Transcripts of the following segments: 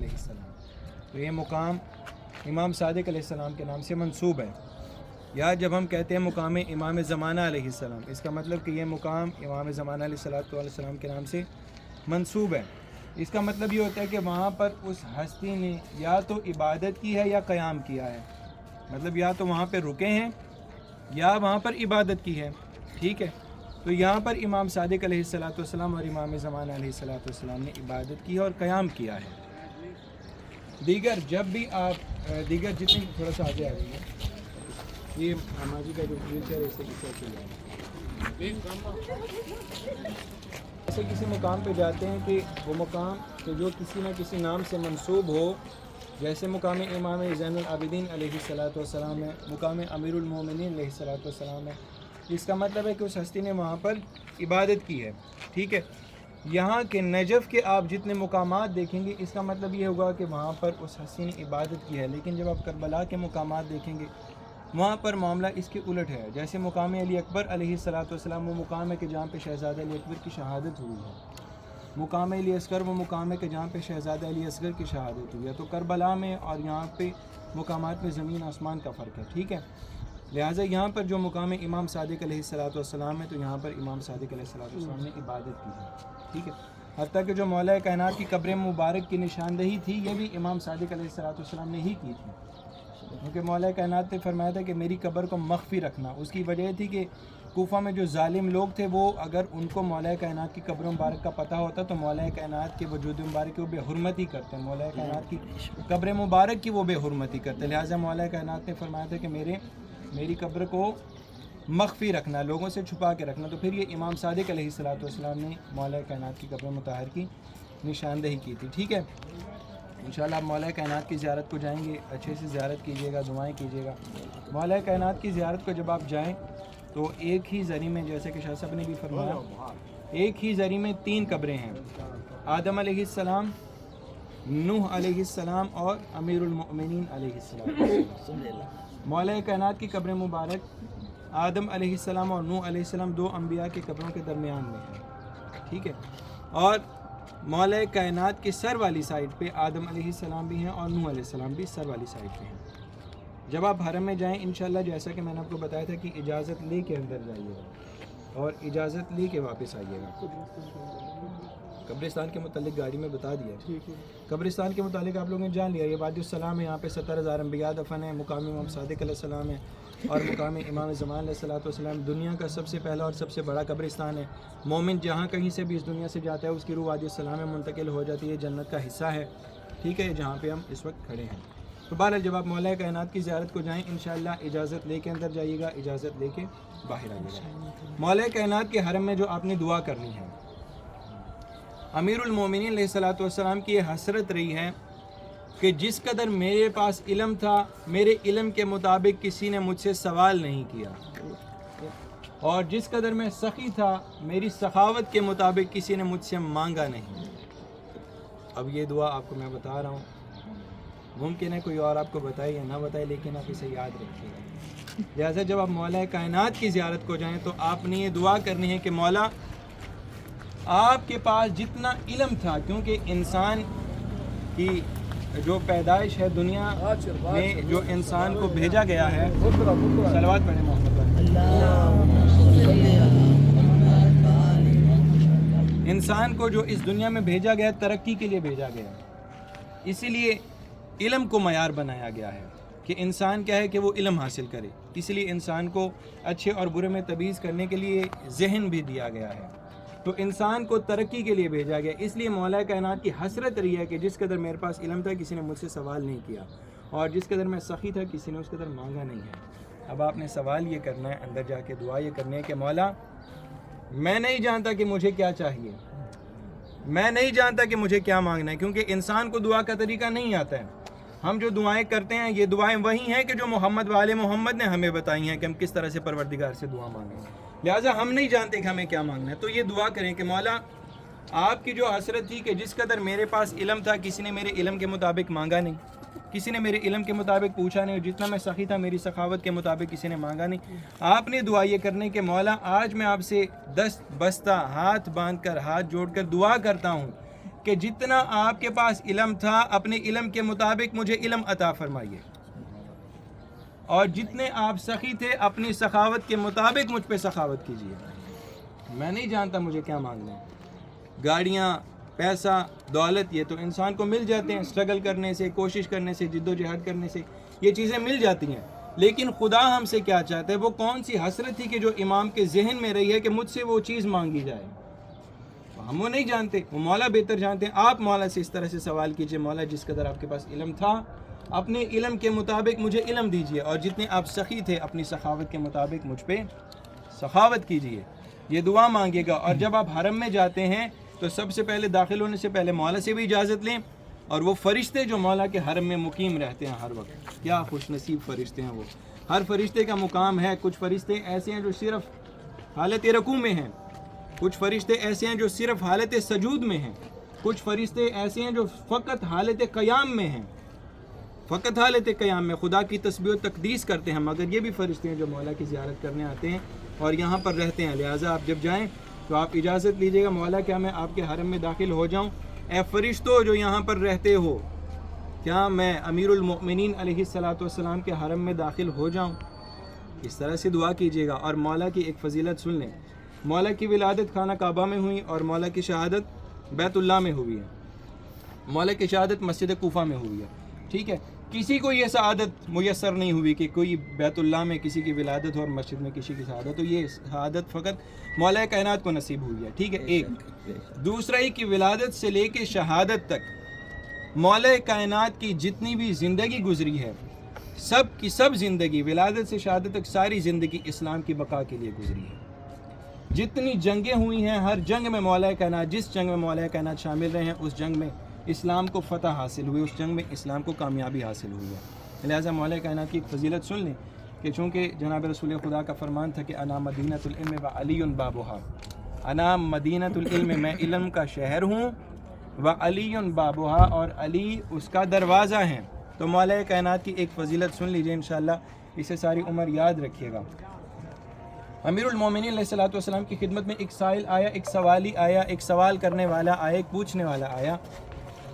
علیہ السلام. تو یہ مقام امام صادق علیہ السلام کے نام سے منسوب ہے. یا جب ہم کہتے ہیں مقام امام زمانہ علیہ السلام، اس کا مطلب کہ یہ مقام امام زمانہ علیہ السلام کے نام سے منسوب ہے. اس کا مطلب یہ ہوتا ہے کہ وہاں پر اس ہستی نے یا تو عبادت کی ہے یا قیام کیا ہے. مطلب یا تو وہاں پہ رکے ہیں یا وہاں پر عبادت کی ہے. ٹھیک ہے، تو یہاں پر امام صادق علیہ السلام اور امام زمانہ علیہ السلام نے عبادت کی ہے اور قیام کیا ہے. دیگر جب بھی آپ دیگر جتنے تھوڑا سا آگے آ رہی ہے یہ ہماری کا جو فیوچر ہے اسے ایسے کسی مقام پہ جاتے ہیں کہ وہ مقام کہ جو کسی نہ کسی نام سے منسوب ہو، جیسے مقام امام زین العابدین علیہ السلام ہے، مقام امیر المومنین علیہ السلام ہے. اس کا مطلب ہے کہ اس ہستی نے وہاں پر عبادت کی ہے. ٹھیک ہے، یہاں کے نجف کے آپ جتنے مقامات دیکھیں گے اس کا مطلب یہ ہوگا کہ وہاں پر اس ہستی نے عبادت کی ہے. لیکن جب آپ کربلا کے مقامات دیکھیں گے وہاں پر معاملہ اس کے الٹ ہے. جیسے مقام علی اکبر علیہ السلام وہ مقام ہے کہ جہاں پہ شہزادہ علی اکبر کی شہادت ہوئی ہے. مقام علی اصغر وہ مقام ہے کہ جہاں پہ شہزادہ علی اصغر کی شہادت ہوئی ہے. تو کربلا میں اور یہاں پہ مقامات میں زمین آسمان کا فرق ہے. ٹھیک ہے، لہٰذا یہاں پر جو مقام امام صادق علیہ السلام ہے تو یہاں پر امام صادق علیہ السلام نے عبادت کی ہے. ٹھیک ہے، حتیٰ کہ جو مولا کائنات کی قبر مبارک کی نشاندہی تھی یہ بھی امام صادق علیہ السلام نے ہی کی تھی. کیونکہ مولا کائنات نے فرمایا تھا کہ میری قبر کو مخفی رکھنا. اس کی وجہ یہ تھی کہ کوفہ میں جو ظالم لوگ تھے وہ اگر ان کو مولا کائنات کی قبر مبارک کا پتہ ہوتا تو مولا کائنات کے وجود مبارک کی وہ بے حرمتی کرتے، مولا کائنات کی قبر مبارک کی وہ بے حرمتی کرتے. لہٰذا مولا کائنات نے فرمایا تھا کہ میری قبر کو مخفی رکھنا، لوگوں سے چھپا کے رکھنا. تو پھر یہ امام صادق علیہ السلام نے مولا کائنات کی قبر مطہر کی نشاندہی کی تھی. ٹھیک ہے، انشاءاللہ آپ مولا کائنات کی زیارت کو جائیں گے، اچھے سے زیارت کیجیے گا، دعائیں کیجیے گا. مولا کائنات کی زیارت کو جب آپ جائیں تو ایک ہی زری میں، جیسے کہ شاہ صاحب نے بھی فرمایا، ایک ہی زری میں 3 قبریں ہیں: آدم علیہ السلام، نوح علیہ السلام اور امیر المؤمنین علیہ السلام. مولا کائنات کی قبر مبارک آدم علیہ السلام اور نوح علیہ السلام 2 انبیاء کی قبروں کے درمیان میں ہے. ٹھیک ہے، اور مولا کائنات کے سر والی سائڈ پہ آدم علیہ السلام بھی ہیں اور نوح علیہ السلام بھی سر والی سائڈ پہ ہیں. جب آپ حرم میں جائیں انشاءاللہ جیسا کہ میں نے آپ کو بتایا تھا کہ اجازت لے کے اندر جائیے گا اور اجازت لے کے واپس آئیے گا. قبرستان کے متعلق گاڑی میں بتا دیا. قبرستان کے متعلق آپ لوگوں نے جان لیا. یہ وادی السلام ہے، یہاں پہ 70,000 انبیاء دفن ہیں. مقام امام صادق علیہ السلام ہے اور مقام امام زمان علیہ السلام دنیا کا سب سے پہلا اور سب سے بڑا قبرستان ہے. مومن جہاں کہیں سے بھی اس دنیا سے جاتا ہے اس کی روح وادی السلام میں منتقل ہو جاتی ہے. جنت کا حصہ ہے. ٹھیک ہے، جہاں پہ ہم اس وقت کھڑے ہیں. تو بہرحال جب آپ مولا کائنات کی زیارت کو جائیں انشاءاللہ اجازت لے کے اندر جائیے گا، اجازت لے کے باہر آئیے گا. مولا کائنات کے حرم میں جو آپ نے دعا کرنی ہے، امیر المومنین علیہ السلام کی یہ حسرت رہی ہے کہ جس قدر میرے پاس علم تھا میرے علم کے مطابق کسی نے مجھ سے سوال نہیں کیا، اور جس قدر میں سخی تھا میری سخاوت کے مطابق کسی نے مجھ سے مانگا نہیں. اب یہ دعا آپ کو میں بتا رہا ہوں، ممکن ہے کوئی اور آپ کو بتائے یا نہ بتائے لیکن آپ اسے یاد رکھیے گا. لہٰذا جب آپ مولا کائنات کی زیارت کو جائیں تو آپ نے یہ دعا کرنی ہے کہ مولا آپ کے پاس جتنا علم تھا، کیونکہ انسان کی جو پیدائش ہے دنیا میں جو انسان کو بھیجا گیا ہے، صلوات پڑھیں محمد پر، انسان کو جو اس دنیا میں بھیجا گیا ترقی کے لیے بھیجا گیا، اسی لیے علم کو معیار بنایا گیا ہے کہ انسان کیا ہے کہ وہ علم حاصل کرے. اس لیے انسان کو اچھے اور برے میں تمیز کرنے کے لیے ذہن بھی دیا گیا ہے. تو انسان کو ترقی کے لیے بھیجا گیا. اس لیے مولا کائنات کی حسرت رہی ہے کہ جس قدر میرے پاس علم تھا کسی نے مجھ سے سوال نہیں کیا، اور جس قدر میں سخی تھا کسی نے اس قدر مانگا نہیں ہے. اب آپ نے سوال یہ کرنا ہے، اندر جا کے دعا یہ کرنی ہے کہ مولا میں نہیں جانتا کہ مجھے کیا چاہیے، میں نہیں جانتا کہ مجھے کیا مانگنا ہے، کیونکہ انسان کو دعا کا طریقہ نہیں آتا ہے. ہم جو دعائیں کرتے ہیں یہ دعائیں وہی ہیں کہ جو محمد والے محمد نے ہمیں بتائی ہیں کہ ہم کس طرح سے پروردگار سے دعا مانگیں. لہٰذا ہم نہیں جانتے کہ ہمیں کیا مانگنا ہے. تو یہ دعا کریں کہ مولا آپ کی جو حسرت تھی کہ جس قدر میرے پاس علم تھا کسی نے میرے علم کے مطابق مانگا نہیں، کسی نے میرے علم کے مطابق پوچھا نہیں، جتنا میں سخی تھا میری سخاوت کے مطابق کسی نے مانگا نہیں. آپ نے دعا یہ کرنے کہ مولا آج میں آپ سے دست بستہ ہاتھ باندھ کر ہاتھ جوڑ کر دعا کرتا ہوں کہ جتنا آپ کے پاس علم تھا اپنے علم کے مطابق مجھے علم عطا فرمائیے، اور جتنے آپ سخی تھے اپنی سخاوت کے مطابق مجھ پہ سخاوت کیجیے۔ میں نہیں جانتا مجھے کیا مانگنا ہے، گاڑیاں، پیسہ، دولت، یہ تو انسان کو مل جاتے ہیں، اسٹرگل کرنے سے، کوشش کرنے سے، جد و جہاد کرنے سے یہ چیزیں مل جاتی ہیں، لیکن خدا ہم سے کیا چاہتا ہے؟ وہ کون سی حسرت تھی کہ جو امام کے ذہن میں رہی ہے کہ مجھ سے وہ چیز مانگی جائے؟ ہم وہ نہیں جانتے، وہ مولا بہتر جانتے ہیں۔ آپ مولا سے اس طرح سے سوال کیجئے، مولا جس قدر آپ کے پاس علم تھا اپنے علم کے مطابق مجھے علم دیجئے، اور جتنے آپ سخی تھے اپنی سخاوت کے مطابق مجھ پہ سخاوت کیجئے، یہ دعا مانگے گا۔ اور جب آپ حرم میں جاتے ہیں تو سب سے پہلے داخل ہونے سے پہلے مولا سے بھی اجازت لیں، اور وہ فرشتے جو مولا کے حرم میں مقیم رہتے ہیں ہر وقت، کیا خوش نصیب فرشتے ہیں وہ، ہر فرشتے کا مقام ہے۔ کچھ فرشتے ایسے ہیں جو صرف حالت رکوع میں ہیں، کچھ فرشتے ایسے ہیں جو صرف حالت سجود میں ہیں، کچھ فرشتے ایسے ہیں جو فقط حالت قیام میں ہیں، فقط حالت قیام میں خدا کی تسبیح و تقدیس کرتے ہیں، مگر یہ بھی فرشتے ہیں جو مولا کی زیارت کرنے آتے ہیں اور یہاں پر رہتے ہیں۔ لہٰذا آپ جب جائیں تو آپ اجازت لیجیے گا، مولا کیا میں آپ کے حرم میں داخل ہو جاؤں؟ اے فرشتوں جو یہاں پر رہتے ہو، کیا میں امیر المؤمنین علیہ السلام کے حرم میں داخل ہو جاؤں؟ اس طرح سے دعا کیجیے گا۔ اور مولا کی ایک فضیلت سن لیں، مولا کی ولادت خانہ کعبہ میں ہوئی اور مولا کی شہادت بیت اللہ میں ہوئی ہے، مولا کی شہادت مسجد کوفہ میں ہوئی ہے، ٹھیک ہے؟ کسی کو یہ سعادت میسر نہیں ہوئی کہ کوئی بیت اللہ میں کسی کی ولادت ہو اور مسجد میں کسی کی شہادت ہو، یہ شہادت فقط مولا کائنات کو نصیب ہوئی ہے، ٹھیک ہے؟ ایک دوسرا ہی کہ ولادت سے لے کے شہادت تک مولا کائنات کی جتنی بھی زندگی گزری ہے، سب کی سب زندگی ولادت سے شہادت تک ساری زندگی اسلام کی بقا کے لیے گزری ہے۔ جتنی جنگیں ہوئی ہیں، ہر جنگ میں مولا کائنات، جس جنگ میں مولا کائنات شامل رہے ہیں اس جنگ میں اسلام کو فتح حاصل ہوئی، اس جنگ میں اسلام کو کامیابی حاصل ہوئی ہے۔ لہٰذا مولا کائنات کی ایک فضیلت سن لیں کہ چونکہ جناب رسول خدا کا فرمان تھا کہ انا مدینۃ العلم و علی بابھا، انا مدینۃ العلم، میں علم کا شہر ہوں، و علی بابھا، اور علی اس کا دروازہ ہے۔ تو مولا کائنات کی ایک فضیلت سن لیجئے انشاءاللہ، اسے ساری عمر یاد رکھیے گا۔ امیر المومنین علیہ السلام کی خدمت میں ایک سائل آیا، ایک سوالی آیا، ایک سوال کرنے والا آیا، ایک پوچھنے والا آیا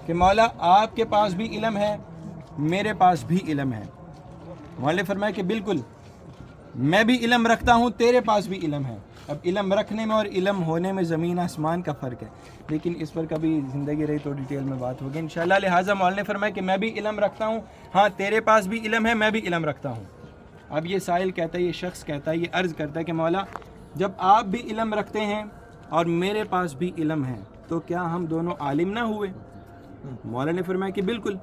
کہ مولا آپ کے پاس بھی علم ہے، میرے پاس بھی علم ہے۔ مولا نے فرمایا کہ بالکل، میں بھی علم رکھتا ہوں، تیرے پاس بھی علم ہے۔ اب علم رکھنے میں اور علم ہونے میں زمین آسمان کا فرق ہے، لیکن اس پر کبھی زندگی رہی تو ڈیٹیل میں بات ہوگی انشاءاللہ۔ لہٰذا مولا نے فرمایا کہ میں بھی علم رکھتا ہوں، ہاں تیرے پاس بھی علم ہے، میں بھی علم رکھتا ہوں۔ اب یہ سائل کہتا ہے، یہ شخص کہتا ہے، یہ عرض کرتا ہے کہ مولا جب آپ بھی علم رکھتے ہیں اور میرے پاس بھی علم ہے تو کیا ہم دونوں عالم نہ ہوئے؟ مولا نے فرمایا کہ بالکل،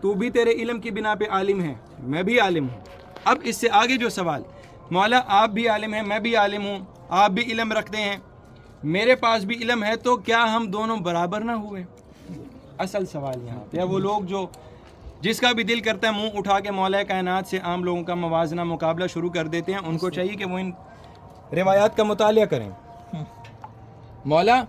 تو بھی تیرے علم کی بنا پہ عالم ہے، میں بھی عالم ہوں۔ اب اس سے آگے جو سوال، مولا آپ بھی عالم ہیں، میں بھی عالم ہوں، آپ بھی علم رکھتے ہیں، میرے پاس بھی علم ہے، تو کیا ہم دونوں برابر نہ ہوئے؟ اصل سوال یہاں پہ وہ لوگ جو جس کا بھی دل کرتا ہے منہ اٹھا کے مولا کائنات سے عام لوگوں کا موازنہ مقابلہ شروع کر دیتے ہیں، ان کو چاہیے کہ وہ ان روایات کا مطالعہ کریں۔ مولا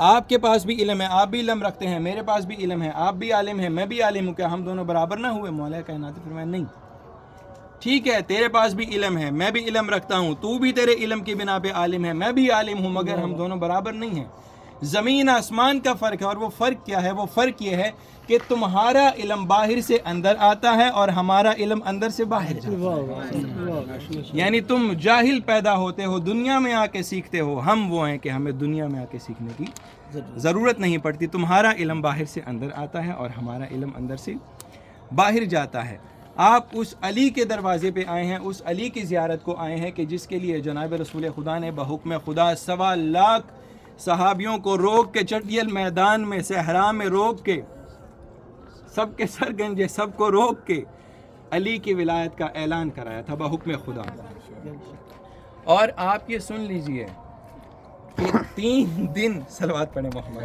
آپ کے پاس بھی علم ہے، آپ بھی علم رکھتے ہیں، میرے پاس بھی علم ہے، آپ بھی عالم ہیں، میں بھی عالم ہوں، کیا ہم دونوں برابر نہ ہوئے؟ مولا کائنات فرمایا نہیں، ٹھیک ہے تیرے پاس بھی علم ہے، میں بھی علم رکھتا ہوں، تو بھی تیرے علم کی بنا پہ عالم ہے، میں بھی عالم ہوں، مگر ہم دونوں برابر نہیں ہیں۔ زمین آسمان کا فرق ہے، اور وہ فرق کیا ہے؟ وہ فرق یہ ہے کہ تمہارا علم باہر سے اندر آتا ہے اور ہمارا علم اندر سے باہر جاتا ہے۔ یعنی تم جاہل پیدا ہوتے ہو، دنیا میں آ کے سیکھتے ہو، ہم وہ ہیں کہ ہمیں دنیا میں آ کے سیکھنے کی ضرورت نہیں پڑتی۔ تمہارا علم باہر سے اندر آتا ہے اور ہمارا علم اندر سے باہر جاتا ہے۔ آپ اس علی کے دروازے پہ آئے ہیں، اس علی کی زیارت کو آئے ہیں کہ جس کے لیے جناب رسول خدا نے بحکم خدا 1.25 لاکھ صحابیوں کو روک کے چٹیل میدان میں صحرا میں روک کے، سب کے سر گنجے، سب کو روک کے علی کی ولایت کا اعلان کرایا تھا بحکم خدا۔ اور آپ یہ سن لیجئے کہ 3 دن صلوات پڑھیں محمد،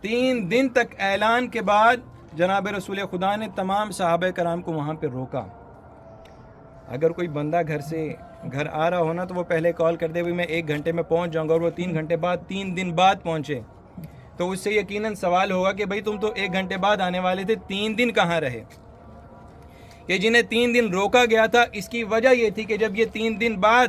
3 دن تک اعلان کے بعد جناب رسول خدا نے تمام صحابہ کرام کو وہاں پہ روکا۔ اگر کوئی بندہ گھر آ رہا ہونا تو وہ پہلے کال کر دے بھی میں 1 گھنٹے میں پہنچ جاؤں گا، اور وہ 3 گھنٹے بعد 3 دن بعد پہنچے تو اس سے یقیناً سوال ہوگا کہ بھئی تم تو 1 گھنٹے بعد آنے والے تھے، 3 دن کہاں رہے؟ کہ جنہیں 3 دن روکا گیا تھا اس کی وجہ یہ تھی کہ جب یہ 3 دن بعد